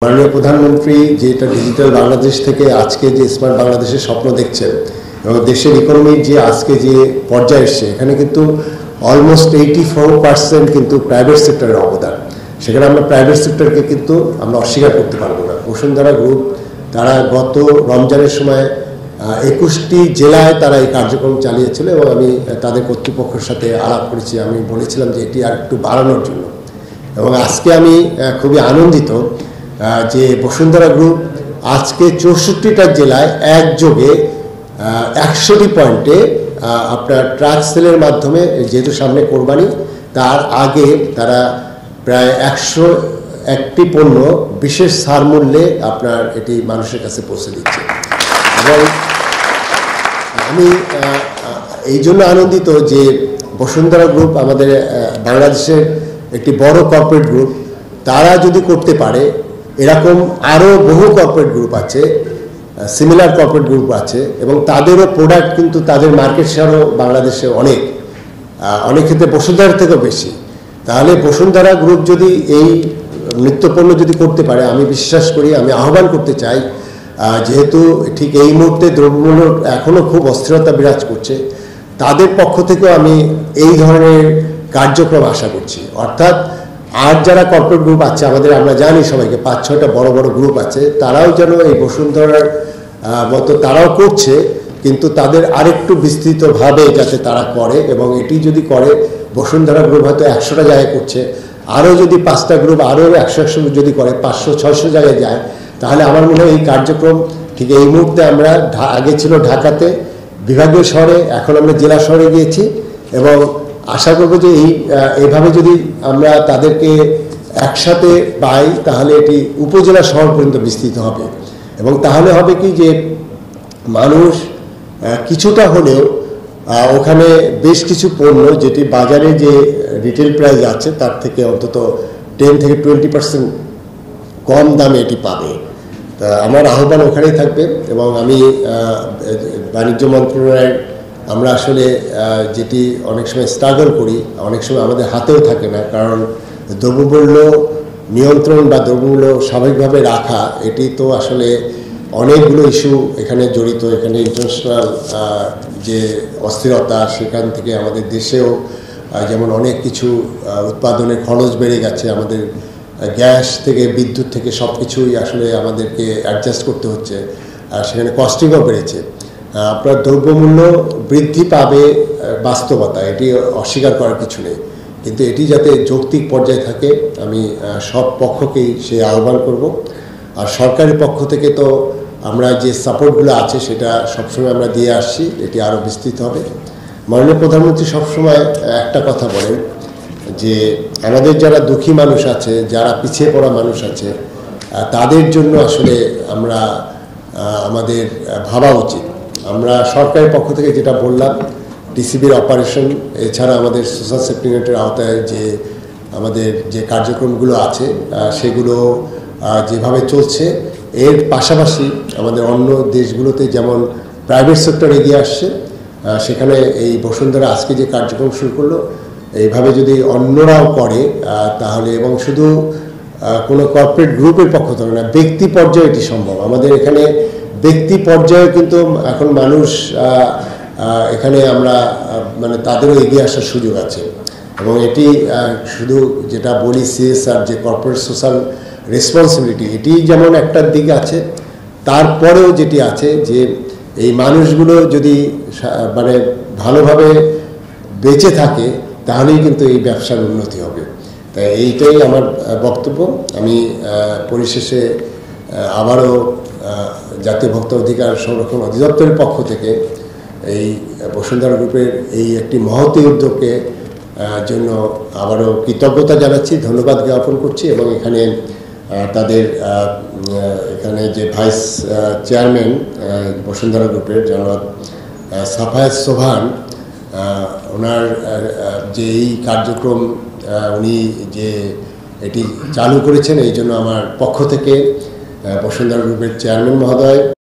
মাননীয় প্রধানমন্ত্রী যেটা ডিজিটাল বাংলাদেশ থেকে আজকে যে স্মার্ট বাংলাদেশের স্বপ্ন দেখছেন এবং দেশের ইকোনমির যে আজকে যে পর্যায়ে এসছে এখানে কিন্তু অলমোস্ট 84% কিন্তু প্রাইভেট সেক্টরের অবদান। সেখানে আমরা প্রাইভেট সেক্টরকে কিন্তু আমরা অস্বীকার করতে পারবো না। বসুন্ধরা গ্রুপ তারা গত রমজানের সময় 21টি জেলায় তারা এই কার্যক্রম চালিয়েছিল এবং আমি তাদের কর্তৃপক্ষের সাথে আলাপ করেছি। আমি বলেছিলাম যে এটি আর একটু বাড়ানোর জন্য, এবং আজকে আমি খুবই আনন্দিত যে বসুন্ধরা গ্রুপ আজকে 64টা জেলায় একযোগে 100টি পয়েন্টে আপনার ট্রাক সেলের মাধ্যমে, যেহেতু সামনে কোরবানি, তার আগে তারা প্রায় 101টি পণ্য বিশেষ ছাড় মূল্যে আপনার এটি মানুষের কাছে পৌঁছে দিচ্ছে। এবং আমি এই জন্য আনন্দিত যে বসুন্ধরা গ্রুপ আমাদের বাংলাদেশের একটি বড় কর্পোরেট গ্রুপ, তারা যদি করতে পারে, এরকম আরও বহু কর্পোরেট গ্রুপ আছে, সিমিলার কর্পোরেট গ্রুপ আছে, এবং তাদেরও প্রোডাক্ট কিন্তু তাদের মার্কেট শেয়ারও বাংলাদেশে অনেক ক্ষেত্রে বসুন্ধরার থেকেও বেশি। তাহলে বসুন্ধরা গ্রুপ যদি এই নিত্যপণ্য যদি করতে পারে, আমি বিশ্বাস করি, আমি আহ্বান করতে চাই, যেহেতু ঠিক এই মুহূর্তে দ্রব্যমূল্য এখনও খুব অস্থিরতা বিরাজ করছে, তাদের পক্ষ থেকেও আমি এই ধরনের কার্যক্রম আশা করছি। অর্থাৎ আর যারা কর্পোরেট গ্রুপ আছে আমাদের, আমরা জানি সবাইকে 5-6টা বড় বড় গ্রুপ আছে, তারাও যেন এই বসুন্ধরার মতো তারাও করছে, কিন্তু তাদের আরেকটু বিস্তৃতভাবে যাতে তারা করে। এবং এটি যদি করে, বসুন্ধরা গ্রুপ হয়তো 100টা জায়গায় করছে, আরও যদি 5টা গ্রুপ আরও 100 যদি করে, 500-600 জায়গায় যায়, তাহলে আমার মনে হয় এই কার্যক্রম ঠিক এই মুহূর্তে আমরা আগে ছিল ঢাকাতে, বিভাগীয় শহরে, এখন আমরা জেলা শহরে গিয়েছি, এবং আশা করব যে এইভাবে যদি আমরা তাদেরকে একসাথে পাই, তাহলে এটি উপজেলা শহর পর্যন্ত বিস্তৃত হবে। এবং তাহলে হবে কি যে মানুষ কিছুটা হলেও ওখানে বেশ কিছু পণ্য যেটি বাজারে যে রিটেল প্রাইস আছে তার থেকে অন্তত 10-20% কম দামে এটি পাবে। তা আমার আহ্বান ওখানেই থাকবে। এবং আমি বাণিজ্য মন্ত্রণালয়ের, আমরা আসলে যেটি অনেক সময় স্ট্রাগল করি, অনেক সময় আমাদের হাতেও থাকে না, কারণ দ্রব্যমূল্য নিয়ন্ত্রণ বা দ্রব্যমূল্য স্বাভাবিকভাবে রাখা, এটি তো আসলে অনেকগুলো ইস্যু এখানে জড়িত। এখানে ইন্টারন্যাশনাল যে অস্থিরতা, সেখান থেকে আমাদের দেশেও যেমন অনেক কিছু উৎপাদনের খরচ বেড়ে গেছে, আমাদের গ্যাস থেকে বিদ্যুৎ থেকে সব কিছুই আসলে আমাদেরকে অ্যাডজাস্ট করতে হচ্ছে, আর সেখানে কস্টিংও বেড়েছে। আপনার দ্রব্যমূল্য বৃদ্ধি পাবে, বাস্তবতা, এটি অস্বীকার করার কিছু নেই, কিন্তু এটি যাতে যৌক্তিক পর্যায়ে থাকে, আমি সব পক্ষকেই সে আহ্বান করব। আর সরকারের পক্ষ থেকে তো আমরা যে সাপোর্টগুলো আছে সেটা সবসময় আমরা দিয়ে আসছি, এটি আরও বিস্তৃত হবে। মাননীয় প্রধানমন্ত্রী সবসময় একটা কথা বলেন যে আমাদের যারা দুঃখী মানুষ আছে, যারা পিছিয়ে পড়া মানুষ আছে, তাদের জন্য আসলে আমাদের ভাবা উচিত। আমরা সরকারের পক্ষ থেকে যেটা বললাম, টিসিবির অপারেশন, এছাড়া আমাদের সোশ্যাল সেফটি নেটের আওতায় যে আমাদের যে কার্যক্রমগুলো আছে সেগুলো যেভাবে চলছে, এর পাশাপাশি আমাদের অন্য দেশগুলোতে যেমন প্রাইভেট সেক্টর এগিয়ে আসছে, সেখানে এই বসুন্ধরা আজকে যে কার্যক্রম শুরু করলো, এইভাবে যদি অন্যরাও করে তাহলে, এবং শুধু কোনো কর্পোরেট গ্রুপের পক্ষ থেকে না, ব্যক্তি পর্যায়ে এটি সম্ভব। আমাদের এখানে ব্যক্তি পর্যায়ে কিন্তু এখন মানুষ এখানে আমরা তাদেরও এগিয়ে আসার সুযোগ আছে। এবং এটি শুধু যেটা বলি সিএসআর, যে কর্পোরেট সোশ্যাল রেসপন্সিবিলিটি, এটি যেমন একটা দিক আছে, তারপরেও যেটি আছে যে এই মানুষগুলো যদি ভালোভাবে বেঁচে থাকে, তাহলেই কিন্তু এই ব্যবসার উন্নতি হবে। তাই এইটাই আমার বক্তব্য। আমি পরিশেষে আবারও জাতীয় ভোক্তা অধিকার সংরক্ষণ অধিদপ্তরের পক্ষ থেকে এই বসুন্ধরা গ্রুপের এই একটি মহতী উদ্যোগকে জন্য আবারও কৃতজ্ঞতা জানাচ্ছি, ধন্যবাদ জ্ঞাপন করছি। এবং এখানে তাদের এখানে যে ভাইস চেয়ারম্যান বসুন্ধরা গ্রুপের জনাব সাফায়াত সোবহান, ওনার যে এই কার্যক্রম উনি যে এটি চালু করেছেন, এই জন্য আমার পক্ষ থেকে বসুন্ধরা গ্রুপের চেয়ারম্যান মহোদয়